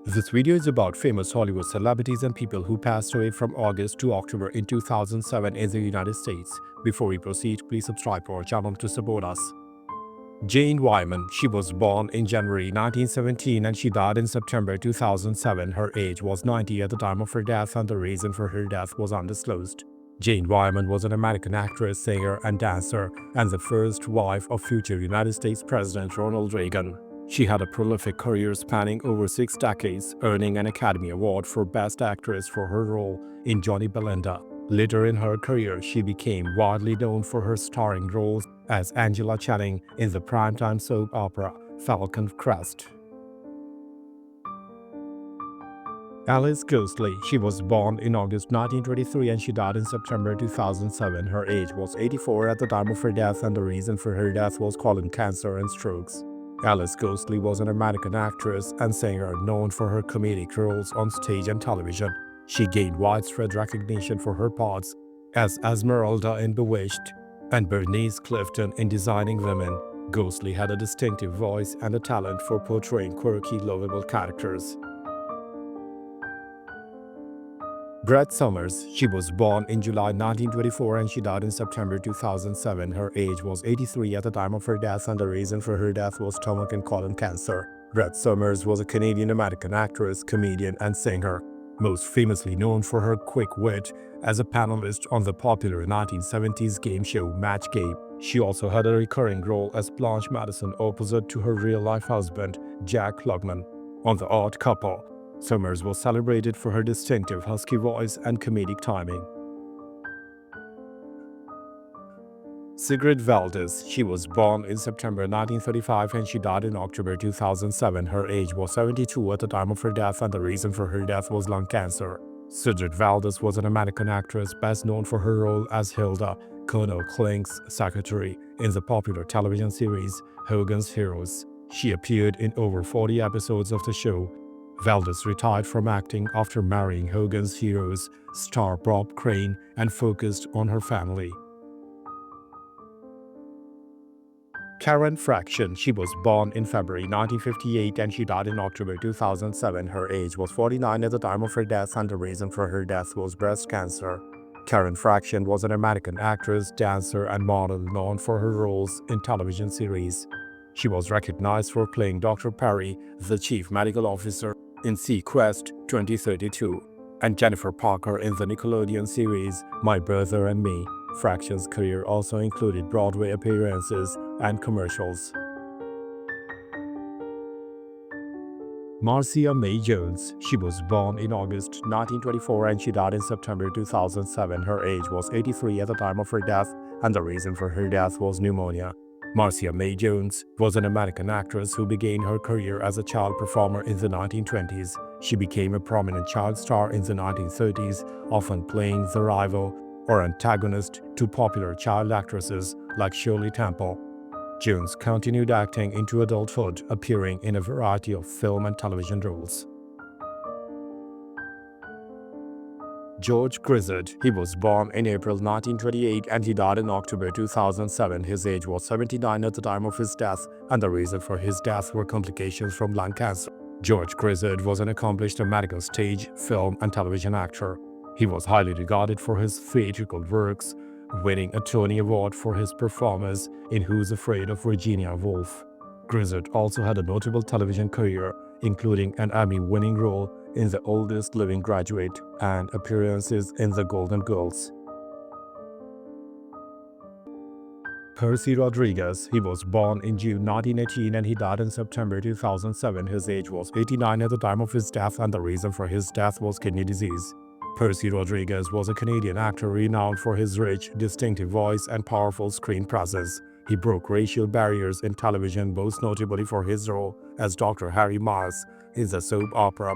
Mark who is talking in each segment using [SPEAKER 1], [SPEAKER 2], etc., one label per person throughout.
[SPEAKER 1] This video is about famous Hollywood celebrities and people who passed away from August to October in 2007 in the United States. Before we proceed, please subscribe to our channel to support us. Jane Wyman. She was born in January 1917 and she died in September 2007. Her age was 90 at the time of her death and the reason for her death was undisclosed. Jane Wyman was an American actress, singer, and dancer, and the first wife of future United States President Ronald Reagan. She had a prolific career spanning over 6 decades, earning an Academy Award for Best Actress for her role in Johnny Belinda. Later in her career, she became widely known for her starring roles as Angela Channing in the primetime soap opera Falcon Crest. Alice Ghostley. She was born in August 1923 and she died in September 2007. Her age was 84 at the time of her death and the reason for her death was colon cancer and strokes. Alice Ghostley was an American actress and singer known for her comedic roles on stage and television. She gained widespread recognition for her parts as Esmeralda in Bewitched and Bernice Clifton in Designing Women. Ghostley had a distinctive voice and a talent for portraying quirky, lovable characters. Brett Somers. She was born in July 1924 and she died in September 2007. Her age was 83 at the time of her death and the reason for her death was stomach and colon cancer. Brett Somers was a Canadian-American actress, comedian, and singer, most famously known for her quick wit as a panelist on the popular 1970s game show Match Game. She also had a recurring role as Blanche Madison opposite to her real-life husband, Jack Klugman, on The Odd Couple. Somers was celebrated for her distinctive husky voice and comedic timing. Sigrid Valdis. She was born in September 1935 and she died in October 2007. Her age was 72 at the time of her death and the reason for her death was lung cancer. Sigrid Valdis was an American actress best known for her role as Hilda, Colonel Klink's secretary, in the popular television series Hogan's Heroes. She appeared in over 40 episodes of the show. Valdis retired from acting after marrying Hogan's Heroes star Bob Crane and focused on her family. Karen Fraction. She was born in February 1958 and she died in October 2007. Her age was 49 at the time of her death and the reason for her death was breast cancer. Karen Fraction was an American actress, dancer, and model known for her roles in television series. She was recognized for playing Dr. Perry, the chief medical officer, in Sequest 2032, and Jennifer Parker in the Nickelodeon series My Brother and Me. Fraction's career also included Broadway appearances and commercials. Marcia May Jones. She was born in August 1924 and she died in September 2007. Her age was 83 at the time of her death and the reason for her death was pneumonia. Marcia May Jones was an American actress who began her career as a child performer in the 1920s. She became a prominent child star in the 1930s, often playing the rival or antagonist to popular child actresses like Shirley Temple. Jones continued acting into adulthood, appearing in a variety of film and television roles. George Grizzard. He was born in April 1928 and he died in October 2007. His age was 79 at the time of his death and the reason for his death were complications from lung cancer. George Grizzard was an accomplished American stage, film, and television actor. He was highly regarded for his theatrical works, winning a Tony Award for his performance in Who's Afraid of Virginia Woolf. Grizzard also had a notable television career, including an Emmy-winning role in The Oldest Living Graduate and appearances in The Golden Girls. Percy Rodriguez. He was born in June 1918 and he died in September 2007. His age was 89 at the time of his death and the reason for his death was kidney disease. Percy Rodriguez was a Canadian actor renowned for his rich, distinctive voice and powerful screen presence. He broke racial barriers in television, most notably for his role as Dr. Harry Miles in the soap opera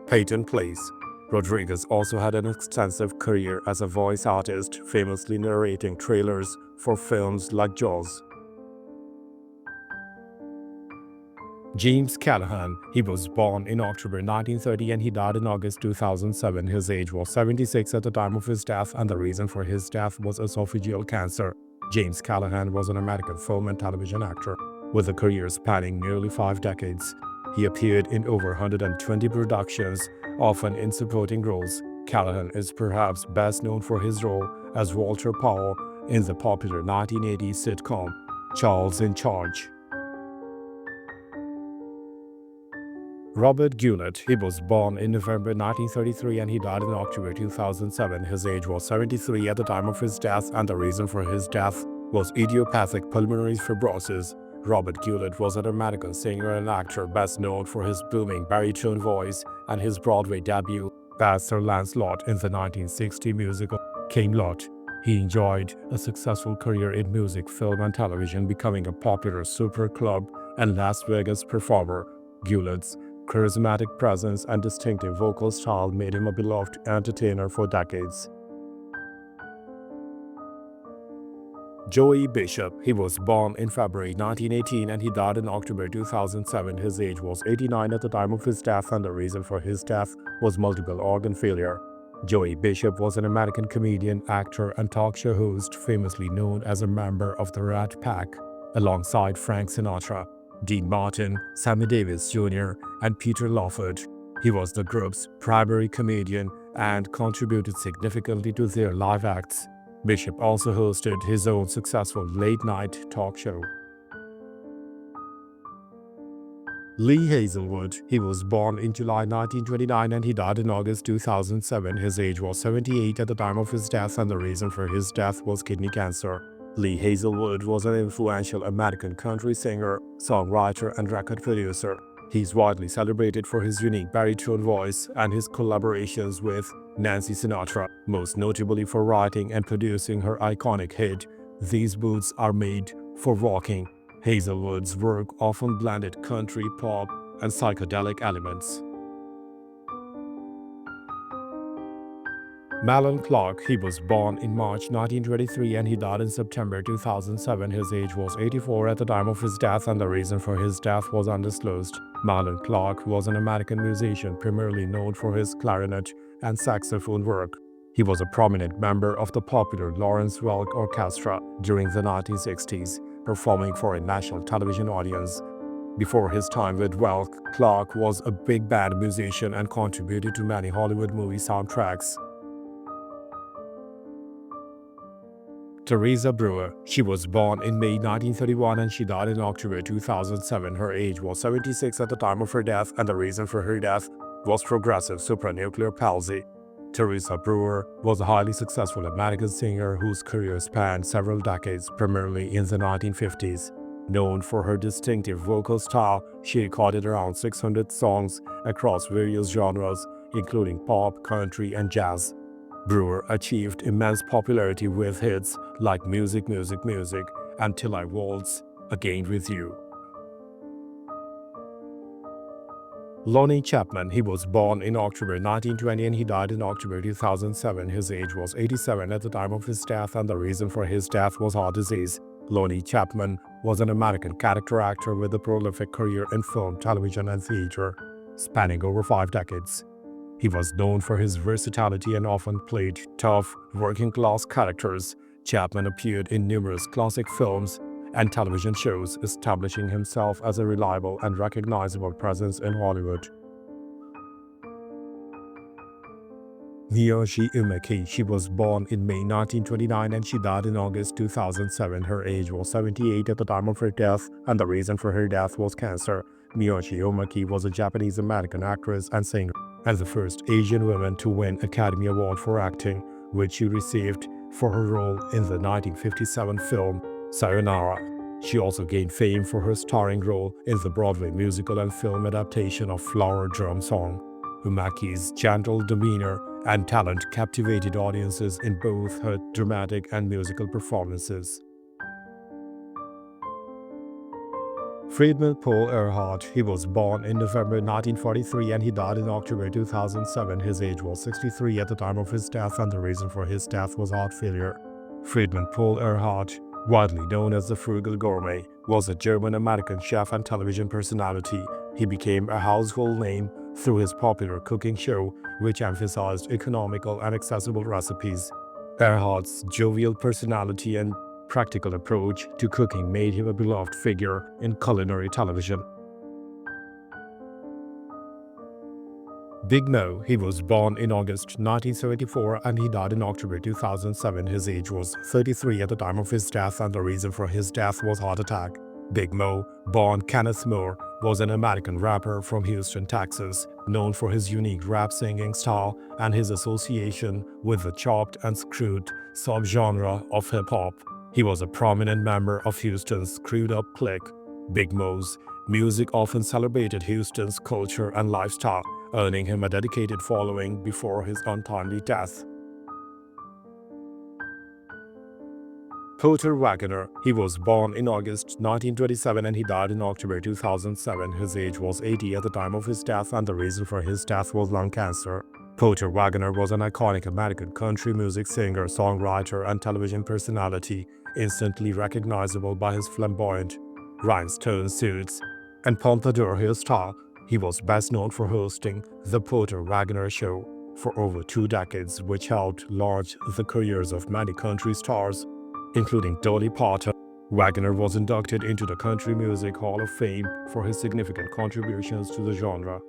[SPEAKER 1] Peyton Place. Rodriguez also had an extensive career as a voice artist, famously narrating trailers for films like Jaws. James Callahan. He was born in October 1930 and he died in August 2007. His age was 76 at the time of his death and the reason for his death was esophageal cancer. James Callahan was an American film and television actor with a career spanning nearly 5 decades. He appeared in over 120 productions, often in supporting roles. Callahan is perhaps best known for his role as Walter Powell in the popular 1980s sitcom Charles in Charge. Robert Gullet, he was born in November 1933 and he died in October 2007. His age was 73 at the time of his death, and the reason for his death was idiopathic pulmonary fibrosis. Robert Gullet was an American singer and actor best known for his booming baritone voice and his Broadway debut as Sir Lancelot in the 1960 musical King Lot. He enjoyed a successful career in music, film, and television, becoming a popular super club and Las Vegas performer. Gullet's charismatic presence and distinctive vocal style made him a beloved entertainer for decades. Joey Bishop, he was born in February 1918 and he died in October 2007. His age was 89 at the time of his death, and the reason for his death was multiple organ failure. Joey Bishop was an American comedian, actor, and talk show host, famously known as a member of the Rat Pack, alongside Frank Sinatra, Dean Martin, Sammy Davis Jr., and Peter Lawford. He was the group's primary comedian and contributed significantly to their live acts. Bishop also hosted his own successful late-night talk show. Lee Hazelwood, he was born in July 1929 and he died in August 2007. His age was 78 at the time of his death, and the reason for his death was kidney cancer. Lee Hazelwood was an influential American country singer, songwriter, and record producer. He's widely celebrated for his unique baritone voice and his collaborations with Nancy Sinatra, most notably for writing and producing her iconic hit, "These Boots Are Made for Walking." Hazelwood's work often blended country, pop, and psychedelic elements. Marlon Clark, he was born in March 1923 and he died in September 2007. His age was 84 at the time of his death, and the reason for his death was undisclosed. Marlon Clark was an American musician primarily known for his clarinet and saxophone work. He was a prominent member of the popular Lawrence Welk Orchestra during the 1960s, performing for a national television audience. Before his time with Welk, Clark was a big band musician and contributed to many Hollywood movie soundtracks. Theresa Brewer, she was born in May 1931 and she died in October 2007. Her age was 76 at the time of her death, and the reason for her death was progressive supranuclear palsy. Theresa Brewer was a highly successful American singer whose career spanned several decades, primarily in the 1950s. Known for her distinctive vocal style, she recorded around 600 songs across various genres, including pop, country, and jazz. Brewer achieved immense popularity with hits like Music, Music, Music, and Till I Waltz Again With You. Looney Chapman, he was born in October 1920 and he died in October 2007. His age was 87 at the time of his death, and the reason for his death was heart disease. Looney Chapman was an American character actor with a prolific career in film, television, and theater, spanning over 5 decades. He was known for his versatility and often played tough, working-class characters. Chapman appeared in numerous classic films and television shows, establishing himself as a reliable and recognizable presence in Hollywood. Moshi Umeaki, she was born in May 1929 and she died in August 2007. Her age was 78 at the time of her death, and the reason for her death was cancer. Moshi Umeaki was a Japanese-American actress and singer, and the first Asian woman to win Academy Award for acting, which she received for her role in the 1957 film Sayonara. She also gained fame for her starring role in the Broadway musical and film adaptation of Flower Drum Song. Umeaki's gentle demeanor and talent captivated audiences in both her dramatic and musical performances. Friedman Paulhart, he was born in November 1943 and he died in October 2007. His age was 63 at the time of his death, and the reason for his death was heart failure. Friedman Paulhart, widely known as the Frugal Gourmet, was a German-American chef and television personality. He became a household name through his popular cooking show, which emphasized economical and accessible recipes. Earhart's jovial personality and practical approach to cooking made him a beloved figure in culinary television. Big Mo, he was born in August 1974 and he died in October 2007. His age was 33 at the time of his death and the reason for his death was heart attack. Big Mo, born Kenneth Moore, was an American rapper from Houston, Texas, known for his unique rap singing style and his association with the chopped and screwed subgenre of hip-hop. He was a prominent member of Houston's Screwed Up clique. Big Mo's music often celebrated Houston's culture and lifestyle, earning him a dedicated following before his untimely death. Porter Wagner, he was born in August 1927 and he died in October 2007. His age was 80 at the time of his death and the reason for his death was lung cancer. Porter Wagner was an iconic American country music singer, songwriter, and television personality, instantly recognizable by his flamboyant rhinestone suits and pompadour hairstyle. He was best known for hosting The Porter Wagner Show for over 2 decades, which helped launch the careers of many country stars, including Dolly Parton. Wagner was inducted into the Country Music Hall of Fame for his significant contributions to the genre.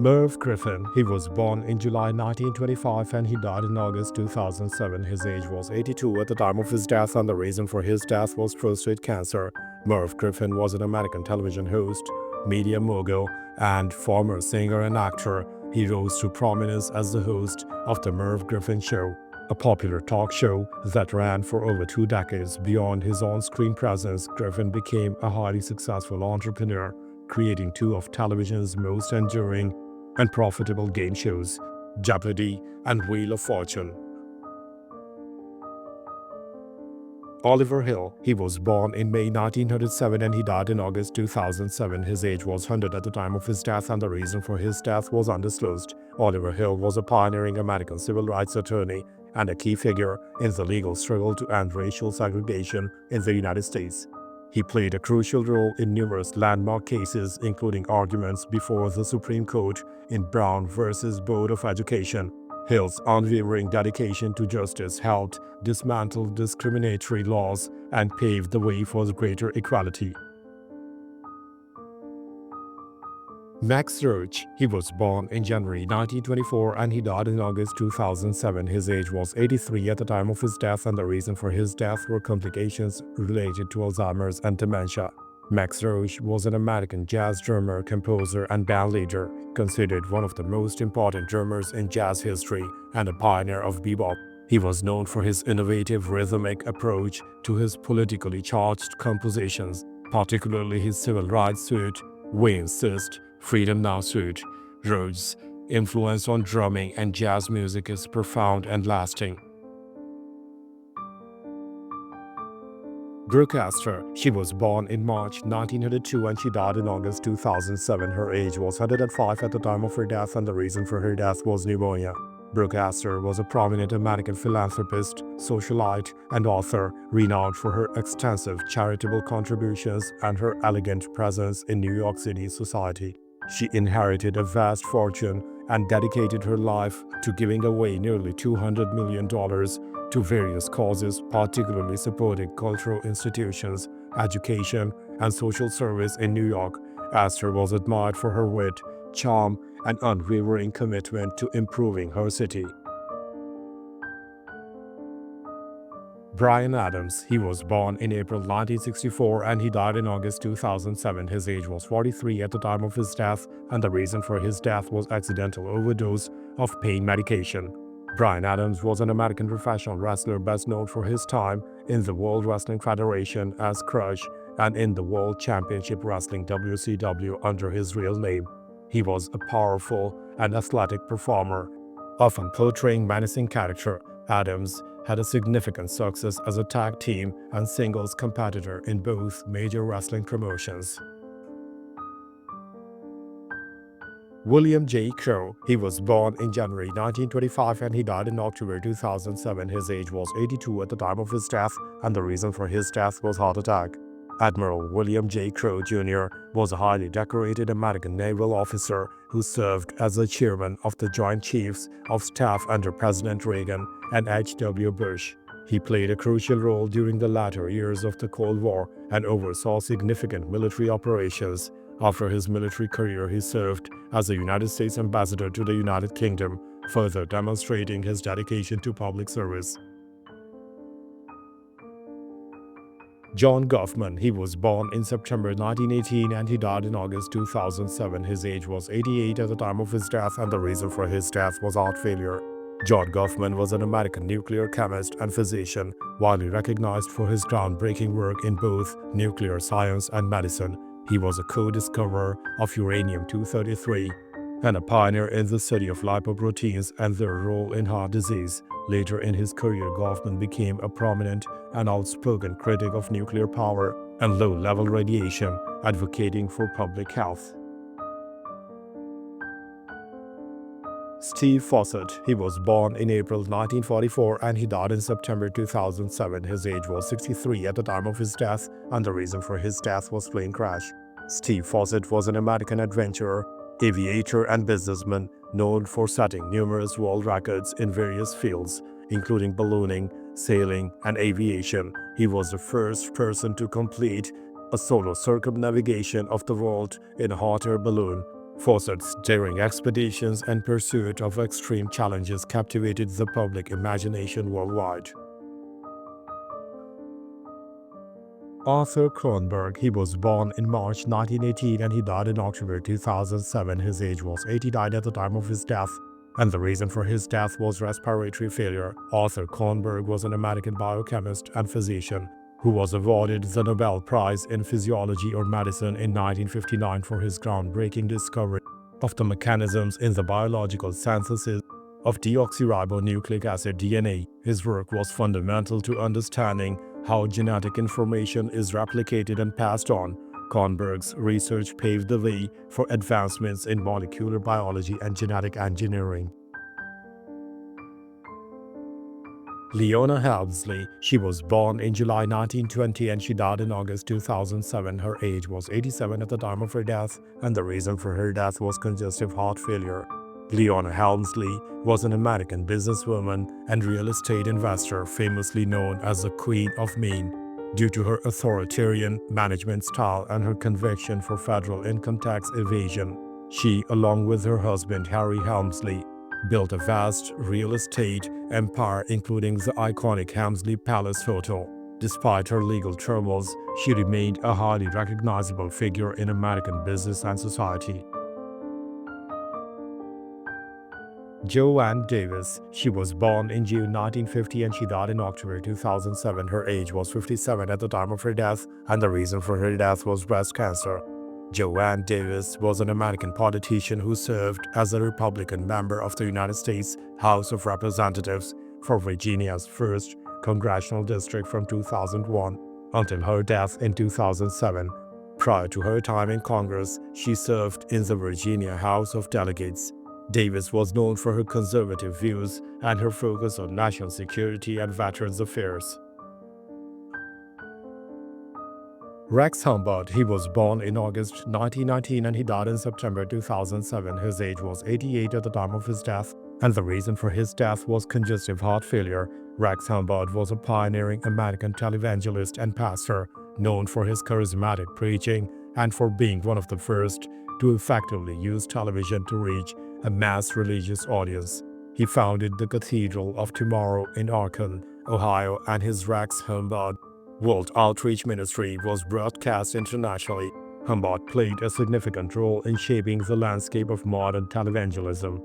[SPEAKER 1] Merv Griffin, he was born in July 1925 and he died in August 2007. His age was 82 at the time of his death and the reason for his death was prostate cancer. Merv Griffin was an American television host, media mogul, and former singer and actor. He rose to prominence as the host of The Merv Griffin Show, a popular talk show that ran for over 2 decades. Beyond his on-screen presence, Griffin became a highly successful entrepreneur, creating 2 of television's most enduring and profitable game shows, Jeopardy and Wheel of Fortune. Oliver Hill, he was born in May 1907 and he died in August 2007. His age was 100 at the time of his death and the reason for his death was undisclosed. Oliver Hill was a pioneering American civil rights attorney and a key figure in the legal struggle to end racial segregation in the United States. He played a crucial role in numerous landmark cases, including arguments before the Supreme Court in Brown versus Board of Education. Hill's unwavering dedication to justice helped dismantle discriminatory laws and paved the way for greater equality. Max Roach, he was born in January 1924 and he died in August 2007. His age was 83 at the time of his death and the reason for his death were complications related to Alzheimer's and dementia. Max Roach was an American jazz drummer, composer, and bandleader, considered one of the most important drummers in jazz history and a pioneer of bebop. He was known for his innovative rhythmic approach to his politically charged compositions, particularly his civil rights suite, We Insist, Freedom Now suite. Roach's influence on drumming and jazz music is profound and lasting. Brook Aaster, she was born in March 1902 and she died in August 2007. Her age was 105 at the time of her death and the reason for her death was pneumonia. Brook Aaster was a prominent American philanthropist, socialite, and author, renowned for her extensive charitable contributions and her elegant presence in New York City society. She inherited a vast fortune and dedicated her life to giving away nearly $200 million to various causes, particularly supporting cultural institutions, education, and social service in New York. Aaster was admired for her wit, charm, and unwavering commitment to improving her city. Bryan Adams, he was born in April 1964 and he died in August 2007. His age was 43 at the time of his death and the reason for his death was accidental overdose of pain medication. Bryan Adams was an American professional wrestler best known for his time in the World Wrestling Federation as Crush and in the World Championship Wrestling WCW under his real name. He was a powerful and athletic performer, often portraying menacing character. Adams had a significant success as a tag team and singles competitor in both major wrestling promotions. William J. Crowe, he was born in January 1925 and he died in October 2007. His age was 82 at the time of his death and the reason for his death was heart attack. Admiral William J. Crowe, Jr. was a highly decorated American naval officer who served as the chairman of the Joint Chiefs of Staff under President Reagan and H.W. Bush. He played a crucial role during the latter years of the Cold War and oversaw significant military operations. After his military career, he served as a United States ambassador to the United Kingdom, further demonstrating his dedication to public service. John Goffman, he was born in September 1918 and he died in August 2007. His age was 88 at the time of his death, and the reason for his death was heart failure. John Goffman was an American nuclear chemist and physician, widely recognized for his groundbreaking work in both nuclear science and medicine. He was a co-discoverer of uranium-233 and a pioneer in the study of lipoproteins and their role in heart disease. Later in his career, Goffman became a prominent and outspoken critic of nuclear power and low-level radiation, advocating for public health. Steve Faucet, he was born in April 1944 and he died in September 2007. His age was 63 at the time of his death, and the reason for his death was plane crash. Steve Faucet was an American adventurer, aviator and businessman known for setting numerous world records in various fields, including ballooning, sailing, and aviation. He was the first person to complete a solo circumnavigation of the world in a hot air balloon. Faucet's daring expeditions and pursuit of extreme challenges captivated the public imagination worldwide. Arthur Kronberg, he was born in March 1918 and he died in October 2007. His age was 89 at the time of his death, and the reason for his death was respiratory failure. Arthur Kronberg was an American biochemist and physician who was awarded the Nobel Prize in Physiology or Medicine in 1959 for his groundbreaking discovery of the mechanisms in the biological synthesis of deoxyribonucleic acid DNA. His work was fundamental to understanding how genetic information is replicated and passed on. Kronberg's research paved the way for advancements in molecular biology and genetic engineering. Leona Helmsley, she was born in July 1920 and she died in August 2007. Her age was 87 at the time of her death, and the reason for her death was congestive heart failure. Leona Helmsley was an American businesswoman and real estate investor, famously known as the Queen of Maine due to her authoritarian management style and her conviction for federal income tax evasion. She, along with her husband Harry Helmsley, built a vast real estate empire, including the iconic Helmsley Palace Hotel. Despite her legal turmoils, she remained a highly recognizable figure in American business and society. Joanne Davis, she was born in June 1950 and she died in October 2007. Her age was 57 at the time of her death, and the reason for her death was breast cancer. Joanne Davis was an American politician who served as a Republican member of the United States House of Representatives for Virginia's 1st Congressional District from 2001 until her death in 2007. Prior to her time in Congress, she served in the Virginia House of Delegates. Davis was known for her conservative views and her focus on national security and veterans affairs. Rex Humbad, he was born in August 1919 and he died in September 2007. His age was 88 at the time of his death, and the reason for his death was congestive heart failure. Rex Humbad was a pioneering American televangelist and pastor, known for his charismatic preaching and for being one of the first to effectively use television to reach a mass religious audience. He founded the Cathedral of Tomorrow in Akron, Ohio, and his Rex Humbad World Outreach Ministry was broadcast internationally. Humbad played a significant role in shaping the landscape of modern televangelism.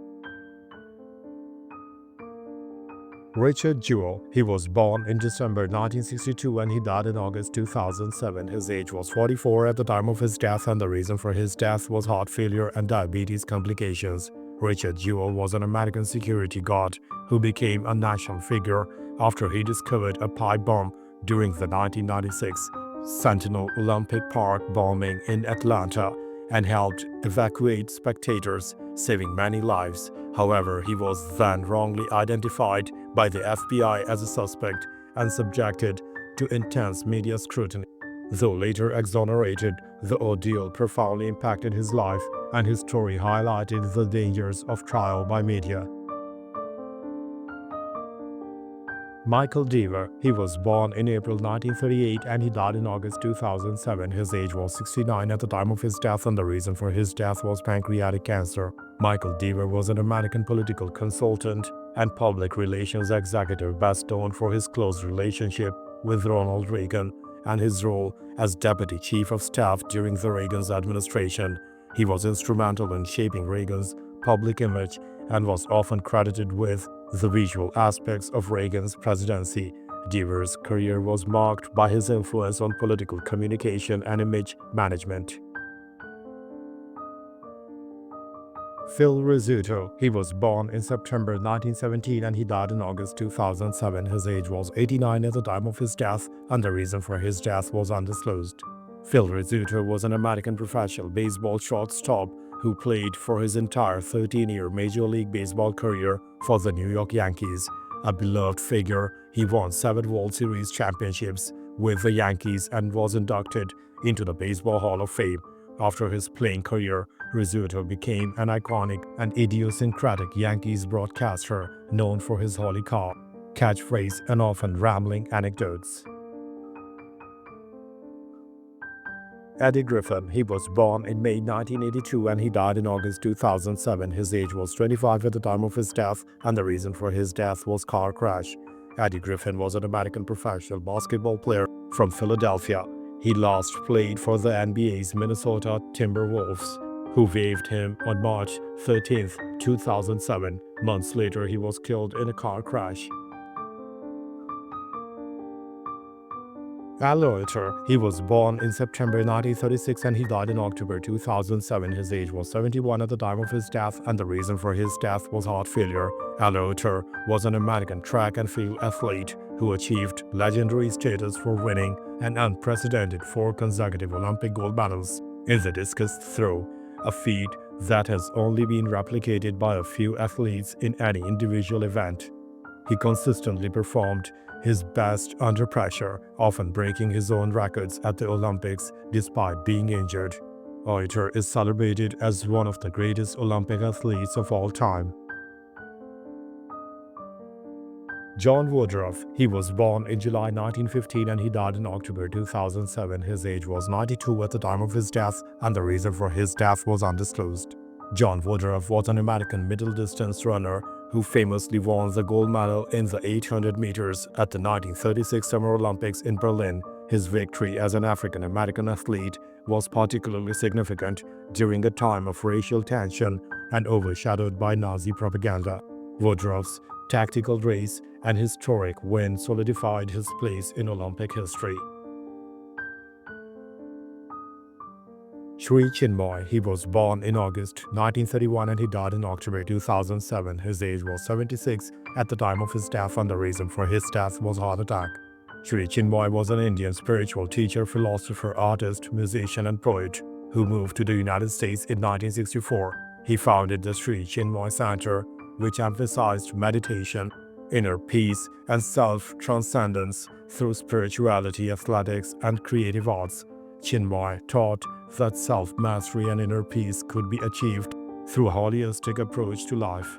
[SPEAKER 1] Richard Juul, he was born in December 1962 and he died in August 2007. His age was 44 at the time of his death, and the reason for his death was heart failure and diabetes complications. Richard Juul was an American security guard who became a national figure after he discovered a pipe bomb during the 1996 Sentinel Olympic Park bombing in Atlanta and helped evacuate spectators, saving many lives. However, he was then wrongly identified by the FBI as a suspect and subjected to intense media scrutiny. Though later exonerated, the ordeal profoundly impacted his life, and his story highlighted the dangers of trial by media. Michael Dvor, he was born in April 1938 and he died in August 2007. His age was 69 at the time of his death and the reason for his death was pancreatic cancer. Michael Dvor was an American political consultant and public relations executive best known for his close relationship with Ronald Reagan and his role as Deputy Chief of Staff during the Reagan's administration. He was instrumental in shaping Reagan's public image and was often credited with the visual aspects of Reagan's presidency. Dvor's career was marked by his influence on political communication and image management. Phil Rizzuto, he was born in September 1917 and he died in August 2007. His age was 89 at the time of his death and the reason for his death was undisclosed. Phil Rizzuto was an American professional baseball shortstop who played for his entire 13-year Major League Baseball career for the New York Yankees. A beloved figure, he won 7 World Series championships with the Yankees and was inducted into the Baseball Hall of Fame. After his playing career, Rizzuto became an iconic and idiosyncratic Yankees broadcaster known for his holy cow catchphrase and often rambling anecdotes. Eddie Griffin, he was born in May 1982 and he died in August 2007. His age was 25 at the time of his death and the reason for his death was car crash. Eddie Griffin was an American professional basketball player from Philadelphia. He last played for the NBA's Minnesota Timberwolves, who waived him on March 13, 2007. Months later, he was killed in a car crash. Al Loiter, he was born in September 1936 and he died in October 2007. His age was 71 at the time of his death and the reason for his death was heart failure. Al Loiter was an American track and field athlete who achieved legendary status for winning an unprecedented 4 consecutive Olympic gold medals in the discus throw, a feat that has only been replicated by a few athletes in any individual event. He consistently performed his best under pressure, often breaking his own records at the Olympics despite being injured. Loiter is celebrated as one of the greatest Olympic athletes of all time. John Woodruff, he was born in July 1915 and he died in October 2007. His age was 92 at the time of his death and the reason for his death was undisclosed. John Woodruff was an American middle-distance runner who famously won the gold medal in the 800 meters at the 1936 Summer Olympics in Berlin. His victory as an African-American athlete was particularly significant during a time of racial tension and overshadowed by Nazi propaganda. Woodruff's tactical race and historic win solidified his place in Olympic history. Shri Chinmoy, he was born in August 1931 and he died in October 2007. His age was 76 at the time of his death and the reason for his death was heart attack. Shri Chinmoy was an Indian spiritual teacher, philosopher, artist, musician and poet who moved to the United States in 1964. He founded the Shri Chinmoy Center, which emphasized meditation, inner peace and self-transcendence through spirituality, athletics and creative arts. Chinmoy taught that self-mastery and inner peace could be achieved through a holistic approach to life.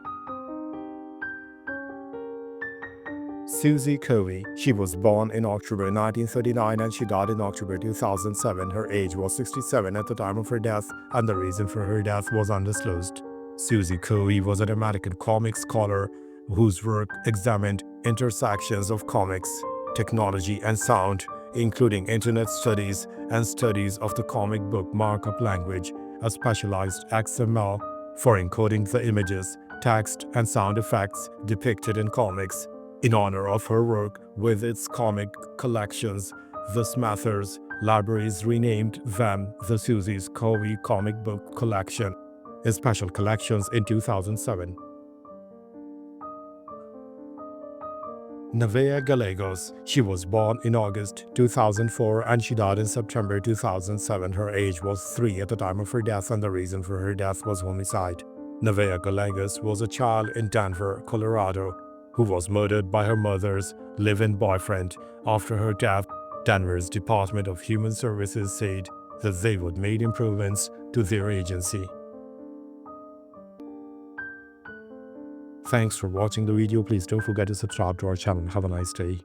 [SPEAKER 1] Susie Kovi, she was born in October 1939 and she died in October 2007. Her age was 67 at the time of her death and the reason for her death was undisclosed. Susie Kovi was an American comic scholar whose work examined intersections of comics, technology and sound, including internet studies and studies of the comic book markup language, a specialized XML for encoding the images, text, and sound effects depicted in comics. In honor of her work with its comic collections, the Smathers Libraries renamed them the Susie Kovi Comic Book Collection, in special collections in 2007. Nava Galagos, she was born in August 2004 and she died in September 2007. Her age was 3 at the time of her death and the reason for her death was homicide. Nava Galagos was a child in Denver, Colorado, who was murdered by her mother's live-in boyfriend. After her death, Denver's Department of Human Services said that they would make improvements to their agency. Thanks for watching the video. Please don't forget to subscribe to our channel. Have a nice day.